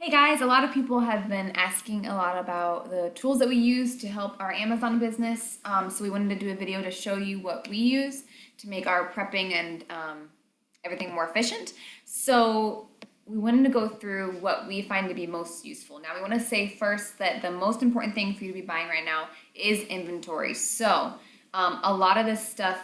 Hey guys, a lot of people have been asking a lot about the tools that we use to help our Amazon business. So we wanted to do a video to show you what we use to make our prepping and everything more efficient. So we wanted to go through what we find to be most useful. Now we want to say first that the most important thing for you to be buying right now is inventory. So a lot of this stuff,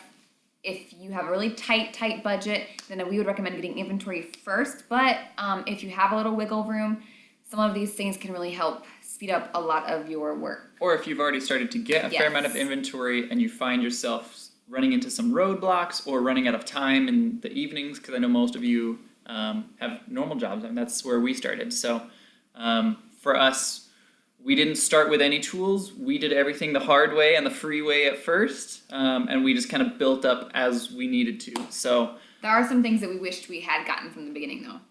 if you have a really tight budget, then we would recommend getting inventory first. But if you have a little wiggle room, some of these things can really help speed up a lot of your work. Or if you've already started to get a fair amount of inventory and you find yourself running into some roadblocks or running out of time in the evenings, because I know most of you have normal jobs, and that's where we started. So for us, we didn't start with any tools. We did everything the hard way and the free way at first, and we just kind of built up as we needed to. So there are some things that we wished we had gotten from the beginning, though.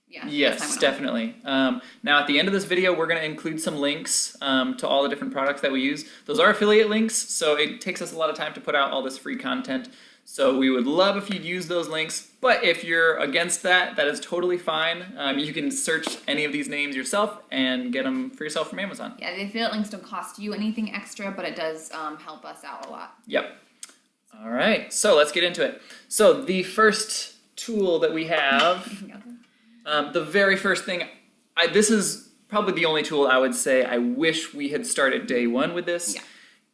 Yeah. Yes, definitely. Now at the end of this video, we're going to include some links to all the different products that we use. Those are affiliate links, so it takes us a lot of time to put out all this free content. So we would love if you'd use those links, but if you're against that, that is totally fine. You can search any of these names yourself and get them for yourself from Amazon. Yeah, the affiliate links don't cost you anything extra, but it does help us out a lot. Yep. All right, so let's get into it. So the first tool that we have, the very first thing, this is probably the only tool I would say I wish we had started day one with this. Yeah.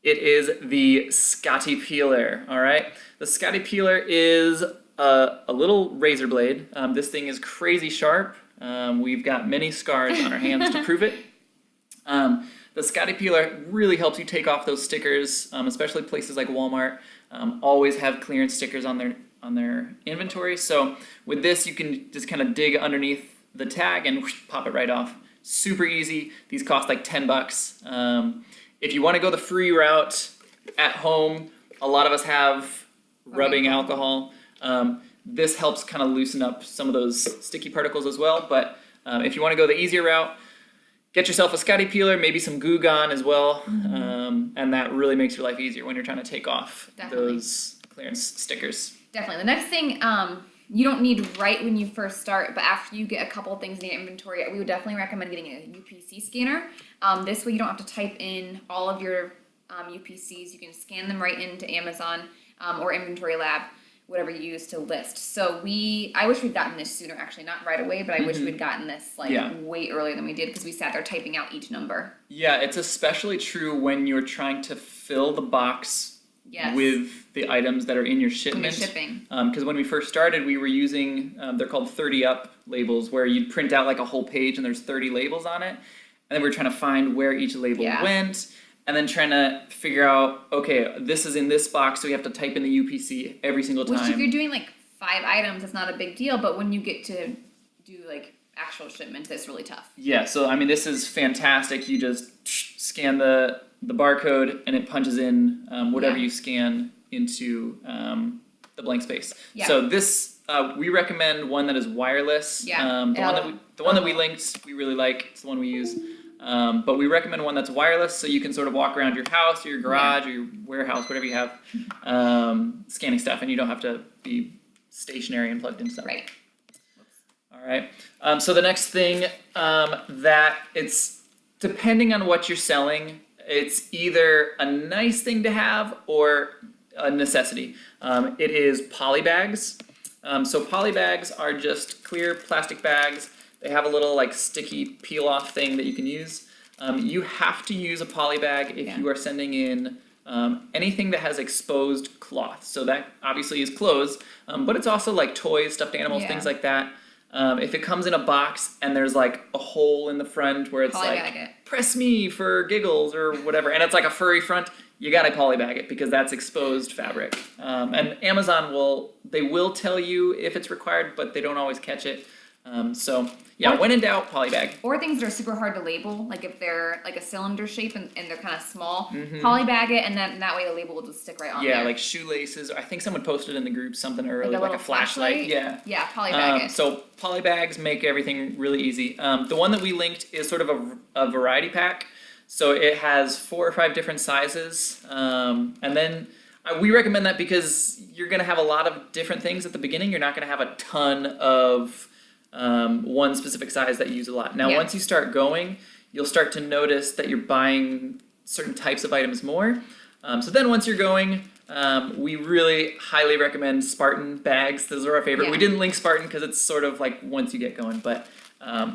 It is the Scotty Peeler, all right? The Scotty Peeler is a little razor blade. This thing is crazy sharp. We've got many scars on our hands to prove it. The Scotty Peeler really helps you take off those stickers, especially places like Walmart. Always have clearance stickers on their inventory. So with this, you can just kind of dig underneath the tag and whoosh, pop it right off. Super easy. These cost like $10. If you want to go the free route at home, a lot of us have rubbing alcohol. This helps kind of loosen up some of those sticky particles as well. But if you want to go the easier route, get yourself a Scotty Peeler, maybe some Goo Gone as well. And that really makes your life easier when you're trying to take off those clearance stickers. Definitely. The next thing you don't need right when you first start, but after you get a couple of things in your inventory, we would definitely recommend getting a UPC scanner. This way you don't have to type in all of your UPCs. You can scan them right into Amazon or Inventory Lab, whatever you use to list. So I wish we'd gotten this sooner, actually, not right away, but I wish we'd gotten this way earlier than we did because we sat there typing out each number. Yeah, it's especially true when you're trying to fill the box with the items that are in your shipment. Because when we first started, we were using, they're called 30 up labels, where you'd print out like a whole page and there's 30 labels on it. And then we're trying to find where each label went, and then trying to figure out, okay, this is in this box, so we have to type in the UPC every single time. Which if you're doing like 5 items, it's not a big deal, but when you get to do like actual shipments, it's really tough. Yeah, so I mean, this is fantastic. You just scan the barcode and it punches in whatever you scan into the blank space. Yeah. So this, we recommend one that is wireless. Yeah. The one that we linked, we really like. It's the one we use. But we recommend one that's wireless, so you can sort of walk around your house or your garage or your warehouse, whatever you have, scanning stuff, and you don't have to be stationary and plugged into stuff. Right. All right. So the next thing that it's depending on what you're selling, it's either a nice thing to have or a necessity. It is poly bags. So poly bags are just clear plastic bags. They have a little like sticky peel off thing that you can use. You have to use a poly bag if you are sending in anything that has exposed cloth. So that obviously is clothes, but it's also like toys, stuffed animals, things like that. If it comes in a box and there's like a hole in the front where it's press me for giggles or whatever, and it's like a furry front, you gotta polybag it because that's exposed fabric. And Amazon will tell you if it's required, but they don't always catch it. So yeah, when in doubt, polybag. Or things that are super hard to label, like if they're like a cylinder shape and they're kind of small, polybag it, and then that way the label will just stick right on there. Yeah, like shoelaces. I think someone posted in the group something earlier, like a flashlight. Yeah. Yeah, polybag it. So polybags make everything really easy. The one that we linked is sort of a variety pack. So it has 4 or 5 different sizes, and then we recommend that because you're going to have a lot of different things at the beginning. You're not going to have a ton of one specific size that you use a lot. Now, Yeah. once you start going, you'll start to notice that you're buying certain types of items more. So then once you're going, we really highly recommend Spartan bags. Those are our favorite. Yeah. We didn't link Spartan because it's sort of like once you get going, but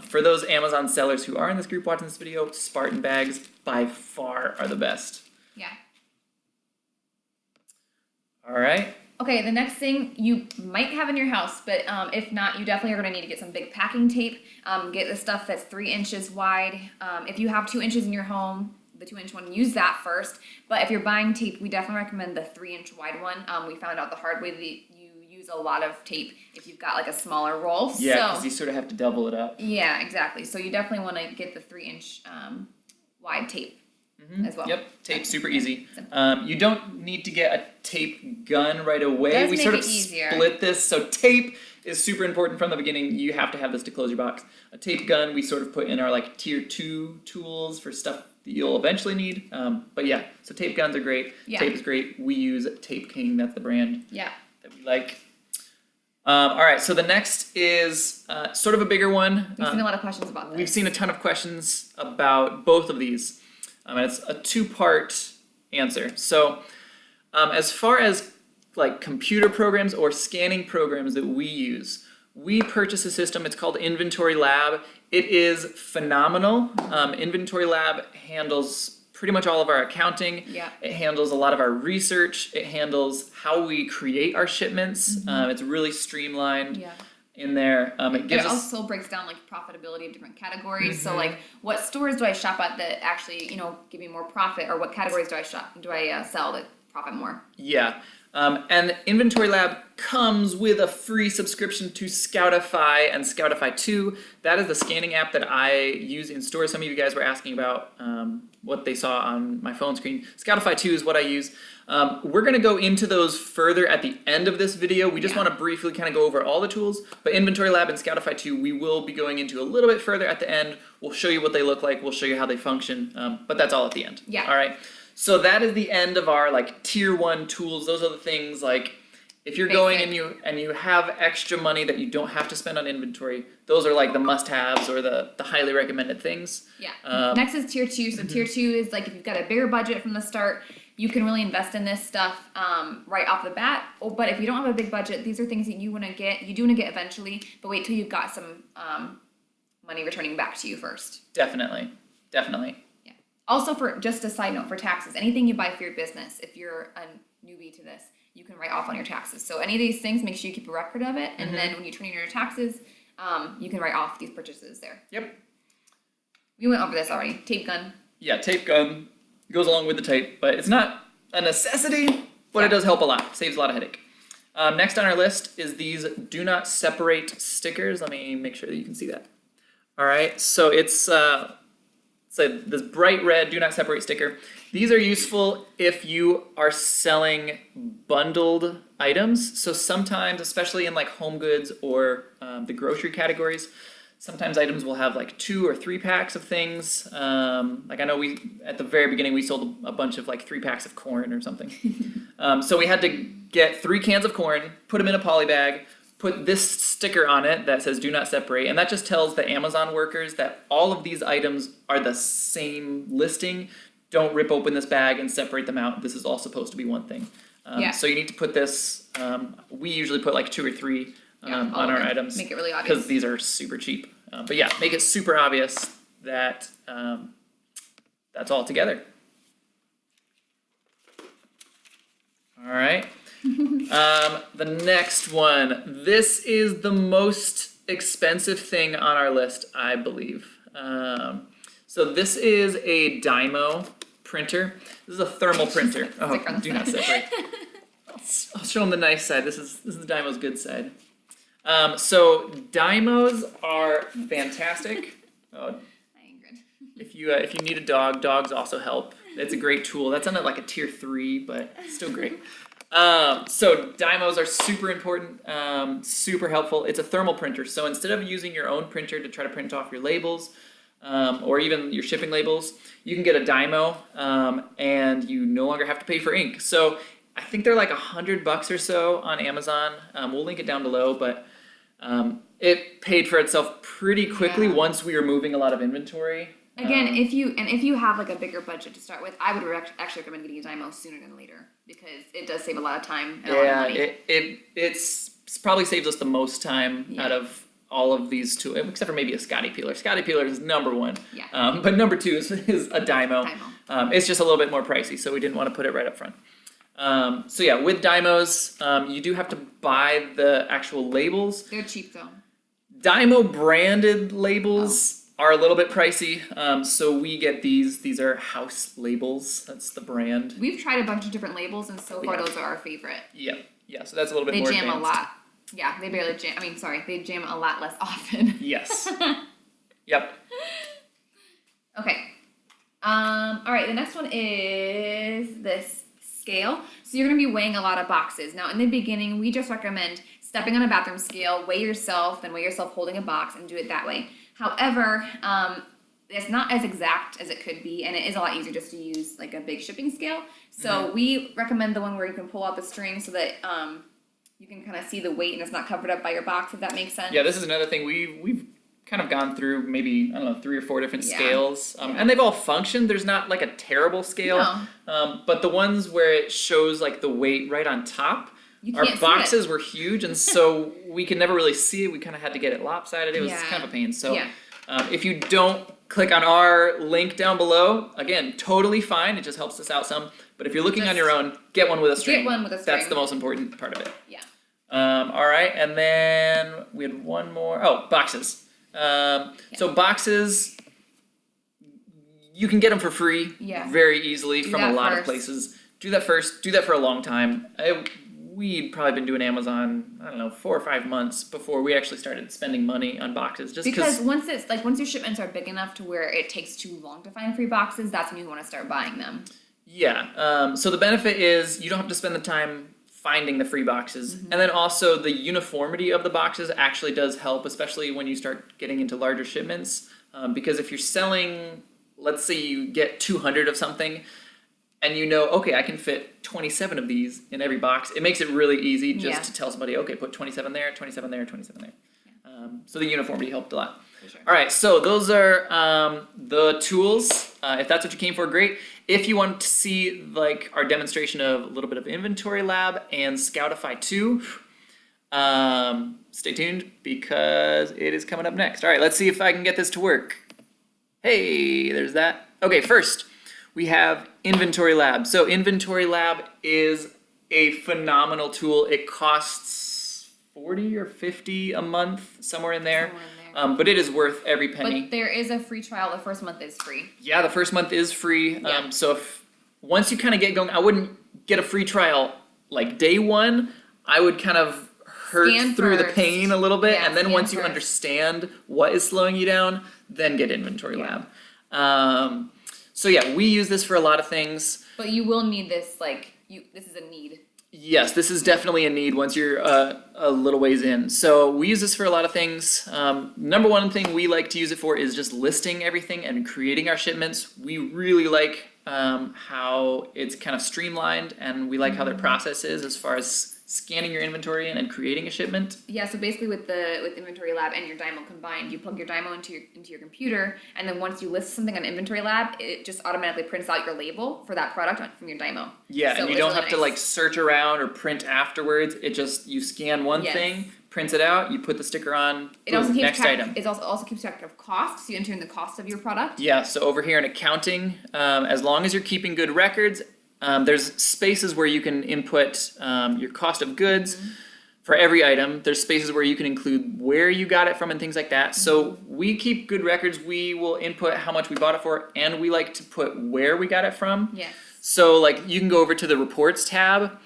for those Amazon sellers who are in this group watching this video, Spartan bags by far are the best. Yeah. All right. Okay, the next thing you might have in your house, but if not, you definitely are going to need to get some big packing tape. Get the stuff that's 3 inches wide. If you have 2 inches in your home, the 2-inch one, use that first. But if you're buying tape, we definitely recommend the 3-inch wide one. We found out the hard way that you use a lot of tape if you've got like a smaller roll. Yeah, because you sort of have to double it up. Yeah, exactly. So you definitely want to get the 3-inch wide tape. As well. Yep, tape super easy. Simple. You don't need to get a tape gun right away. Does We make sort of it easier. split this. So tape is super important from the beginning. You have to have this to close your box. A tape gun we sort of put in our like tier 2 tools for stuff that you'll eventually need. But yeah, so tape guns are great. Yeah. Tape is great. We use Tape King. That's the brand Yeah. that we like. All right, so the next is sort of a bigger one. We've seen a lot of questions about this. We've seen a ton of questions about both of these. And it's a 2-part answer. So as far as like computer programs or scanning programs that we use, we purchase a system. It's called Inventory Lab. It is phenomenal. Inventory Lab handles pretty much all of our accounting. Yeah. It handles a lot of our research. It handles how we create our shipments. It's really streamlined. Yeah. In there, it gives It us also breaks down like profitability of different categories. So like, what stores do I shop at that actually, give me more profit, or what categories do I sell that profit more? yeah. And Inventory Lab comes with a free subscription to Scoutify and Scoutify 2. That is the scanning app that I use in store. Some of you guys were asking about what they saw on my phone screen. Scoutify 2 is what I use. We're going to go into those further at the end of this video. We just want to briefly kind of go over all the tools. But Inventory Lab and Scoutify 2, we will be going into a little bit further at the end. We'll show you what they look like. We'll show you how they function. But that's all at the end. Yeah. All right. So that is the end of our like tier 1 tools. Those are the things like if you're going and you have extra money that you don't have to spend on inventory, those are like the must-haves or the highly recommended things. Yeah. Next is tier 2. So tier 2 is like if you've got a bigger budget from the start, you can really invest in this stuff right off the bat. But if you don't have a big budget, these are things that you do want to get eventually, but wait till you've got some money returning back to you first. Definitely. Yeah. Also, for just a side note for taxes, anything you buy for your business, if you're a newbie to this, you can write off on your taxes. So any of these things, make sure you keep a record of it, and then when you turn in your taxes, you can write off these purchases there. Yep. We went over this already. Tape gun. Yeah, tape gun goes along with the tape, but it's not a necessity, but it does help a lot. Saves a lot of headache. Next on our list is these do not separate stickers. Let me make sure that you can see that. All right, so it's this bright red do not separate sticker. These are useful if you are selling bundled items. So sometimes, especially in like home goods or the grocery categories, sometimes items will have like 2 or 3 packs of things. Like I know at the very beginning, we sold a bunch of like 3 packs of corn or something. So we had to get 3 cans of corn, put them in a poly bag, put this sticker on it that says do not separate. And that just tells the Amazon workers that all of these items are the same listing. Don't rip open this bag and separate them out. This is all supposed to be one thing. So you need to put this, we usually put like 2 or 3 on our items. Make it really obvious. Because these are super cheap. But yeah, make it super obvious that that's all together. All right. The next one. This is the most expensive thing on our list, I believe. So this is a Dymo printer. This is a thermal printer. Oh, do not separate. I'll show them the nice side. This is the Dymo's good side. So Dymos are fantastic. Oh, if you need a dog, dogs also help. It's a great tool. That's on like a tier 3, but still great. So Dymos are super important, super helpful. It's a thermal printer. So instead of using your own printer to try to print off your labels, or even your shipping labels, you can get a Dymo, and you no longer have to pay for ink. So I think they're like $100 or so on Amazon. We'll link it down below, but it paid for itself pretty quickly Yeah. once we were moving a lot of inventory. Again, if you have like a bigger budget to start with, I would actually recommend getting a dymo sooner than later because it does save a lot of time and a lot of Yeah, money. it's probably saves us the most time Yeah. out of all of these tools, except for maybe a Scotty peeler. Scotty peeler is number one. Yeah. But number two is a dymo. Dymo. It's just a little bit more pricey, so we didn't want to put it right up front. So yeah, with dymos, you do have to buy the actual labels. They're cheap though. Dymo branded labels are a little bit pricey, so we get these. These are house labels. That's the brand. We've tried a bunch of different labels, and so far Yeah. those are our favorite. Yeah, yeah. So that's a little bit They more jam advanced. a lot. Yeah, they barely jam. They jam a lot less often. Yes. Yep. Okay. All right. The next one is this scale. So you're gonna be weighing a lot of boxes. Now, in the beginning, we just recommend stepping on a bathroom scale, weigh yourself, then weigh yourself holding a box, and do it that way. However, it's not as exact as it could be, and it is a lot easier just to use like a big shipping scale. So we recommend the one where you can pull out the string so that you can kind of see the weight and it's not covered up by your box, if that makes sense. Yeah, this is another thing we've kind of gone through maybe, I don't know, 3 or 4 different Yeah. scales. Yeah. And they've all functioned. There's not like a terrible scale. But the ones where it shows like the weight right on top, You our can't see boxes were huge, and so we could never really see it. We kind of had to get it lopsided. It was Yeah. kind of a pain. So Yeah. if you don't click on our link down below, again, totally fine. It just helps us out some. But if you're looking on Just your own, get one with a string. Get one with a string. That's the most important part of it. Yeah. All right, and then we had one more. Oh, boxes. So boxes, you can get them for free Yeah. very easily Do from a that lot of first. places. Do that first. Do that for a long time. We'd probably been doing Amazon, I don't know, 4 or 5 months before we actually started spending money on boxes. Just Because once your shipments are big enough to where it takes too long to find free boxes, that's when you want to start buying them. yeah. So the benefit is you don't have to spend the time finding the free boxes. And then also the uniformity of the boxes actually does help, especially when you start getting into larger shipments. Because if you're selling, let's say you get 200 of something, and you know, okay, I can fit 27 of these in every box, it makes it really easy just Yeah. to tell somebody, okay, put 27 there, 27 there, 27 there. So the uniformity helped a lot. For sure. All right, so those are the tools. If that's what you came for, great. If you want to see like our demonstration of a little bit of Inventory Lab and Scoutify 2, stay tuned because it is coming up next. All right, let's see if I can get this to work. Hey, there's that. Okay, first we have Inventory Lab. So Inventory Lab is a phenomenal tool. It costs 40 or 50 a month, somewhere in there. But it is worth every penny. But there is a free trial. The first month is free. Yeah, the first month is free. Yeah. So if once you kind of get going, I wouldn't get a free trial like day one. I would kind of hurt Scan through the first. pain a little bit, Yeah, and then scan once you first. understand what is slowing you down, then get Inventory Yeah. Lab. So yeah, we use this for a lot of things. But you will need this, this is a need. Yes, this is definitely a need once you're a little ways in. So we use this for a lot of things. Number one thing we like to use it for is just listing everything and creating our shipments. We really like how it's kind of streamlined, and we like how their process is as far as scanning your inventory in and creating a shipment. Yeah, so basically with Inventory Lab and your Dymo combined, you plug your Dymo into your computer, and then once you list something on Inventory Lab, it just automatically prints out your label for that product from your Dymo. Yeah, So and you it's don't really have to nice. like search around or print afterwards. It just, you scan one Yes. thing, print it out, you put the sticker on, It boom, also keeps next track. item. It also keeps track of cost, so you enter in the cost of your product. Yeah, so over here in accounting, as long as you're keeping good records, there's spaces where you can input your cost of goods for every item. There's spaces where you can include where you got it from and things like that. So we keep good records. We will input how much we bought it for, and we like to put where we got it from. Yes. So like you can go over to the reports tab,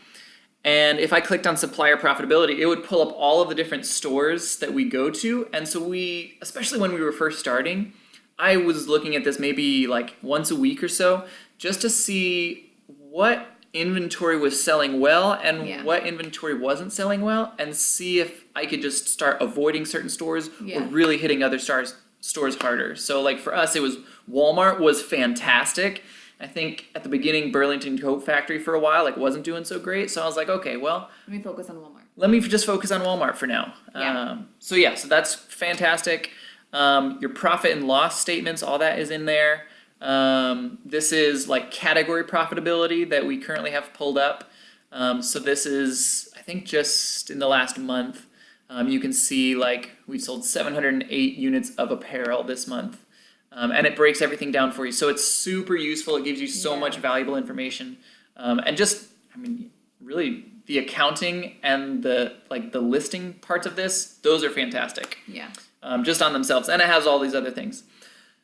and if I clicked on supplier profitability, it would pull up all of the different stores that we go to. And so we, especially when we were first starting, I was looking at this maybe like once a week or so, just to see what inventory was selling well and Yeah. what inventory wasn't selling well, and see if I could just start avoiding certain stores Yeah. or really hitting other stores harder. So like for us, it was Walmart was fantastic. I think at the beginning, Burlington Coat Factory for a while like wasn't doing so great. So I was like, okay, well, Let me focus on Walmart. let me just focus on Walmart for now. Yeah. So that's fantastic. Your profit and loss statements, all that is in there. This is like category profitability that we currently have pulled up. So this is, I think, just in the last month. You can see like we sold 708 units of apparel this month. And it breaks everything down for you. So it's super useful. It gives you so much valuable information. And just, I mean, really the accounting and the listing parts of this, those are fantastic. Yeah. Just on themselves. And it has all these other things.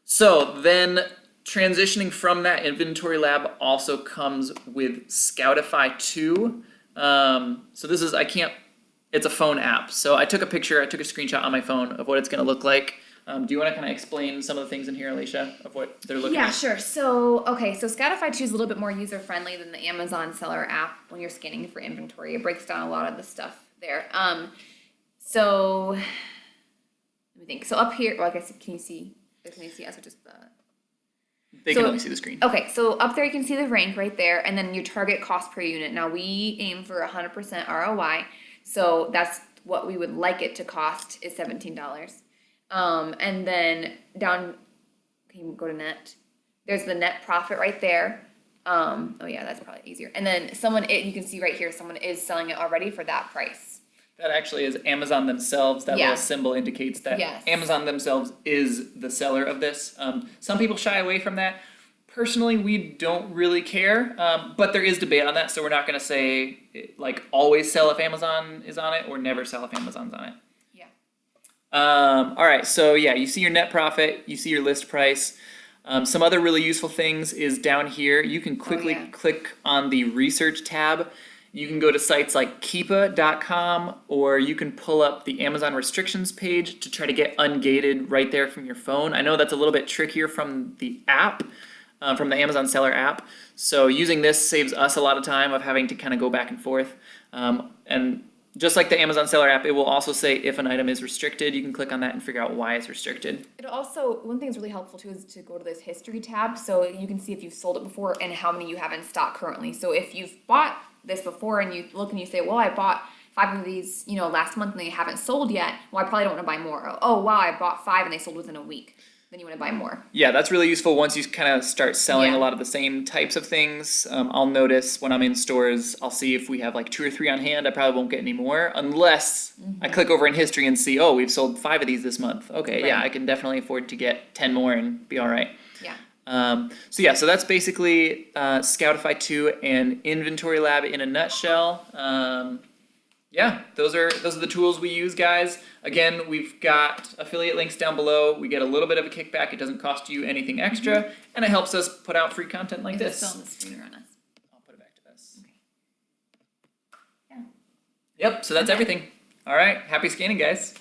So then transitioning from that, Inventory Lab also comes with Scoutify 2. So this is, it's a phone app. So I took a screenshot on my phone of what it's going to look like. Do you want to kind of explain some of the things in here, Alicia, of what they're looking at? Yeah, sure. So Scoutify 2 is a little bit more user-friendly than the Amazon seller app when you're scanning for inventory. It breaks down a lot of the stuff there. So let me think. So up here, well, I guess, can you see us or just the... They can only see the screen. Okay, so up there you can see the rank right there, and then your target cost per unit. Now we aim for 100% ROI, so that's what we would like it to cost is $17. And then down, can you go to net? There's the net profit right there. Oh yeah, that's probably easier. And then you can see right here, someone is selling it already for that price. That actually is Amazon themselves. That little symbol indicates that Amazon themselves is the seller of this. Some people shy away from that. Personally, we don't really care, but there is debate on that, so we're not going to say like always sell if Amazon is on it or never sell if Amazon's on it. All right, so yeah, you see your net profit, you see your list price. Some other really useful things is down here. You can quickly click on the research tab. You can go to sites like keepa.com, or you can pull up the Amazon restrictions page to try to get ungated right there from your phone. I know that's a little bit trickier from the app, from the Amazon seller app. So using this saves us a lot of time of having to kind of go back and forth. And just like the Amazon seller app, it will also say if an item is restricted. You can click on that and figure out why it's restricted. It also, one thing that's really helpful too is to go to this history tab, so you can see if you've sold it before and how many you have in stock currently. So if you've bought this before and you look and you say, well, I bought 5 of these, last month and they haven't sold yet, well, I probably don't want to buy more. Oh, wow, I bought 5 and they sold within a week. Then you want to buy more. Yeah, that's really useful once you kind of start selling a lot of the same types of things. I'll notice when I'm in stores, I'll see if we have like 2 or 3 on hand. I probably won't get any more unless I click over in history and see, oh, we've sold 5 of these this month. Okay, yeah, I can definitely afford to get 10 more and be all right. Yeah. So that's basically Scoutify 2 and Inventory Lab in a nutshell. Those are the tools we use, guys. Again, we've got affiliate links down below. We get a little bit of a kickback. It doesn't cost you anything extra, and it helps us put out free content like this. Is it still on the screen or on us? I'll put it back to this. Okay. Yeah. Yep, so that's everything. All right, happy scanning, guys.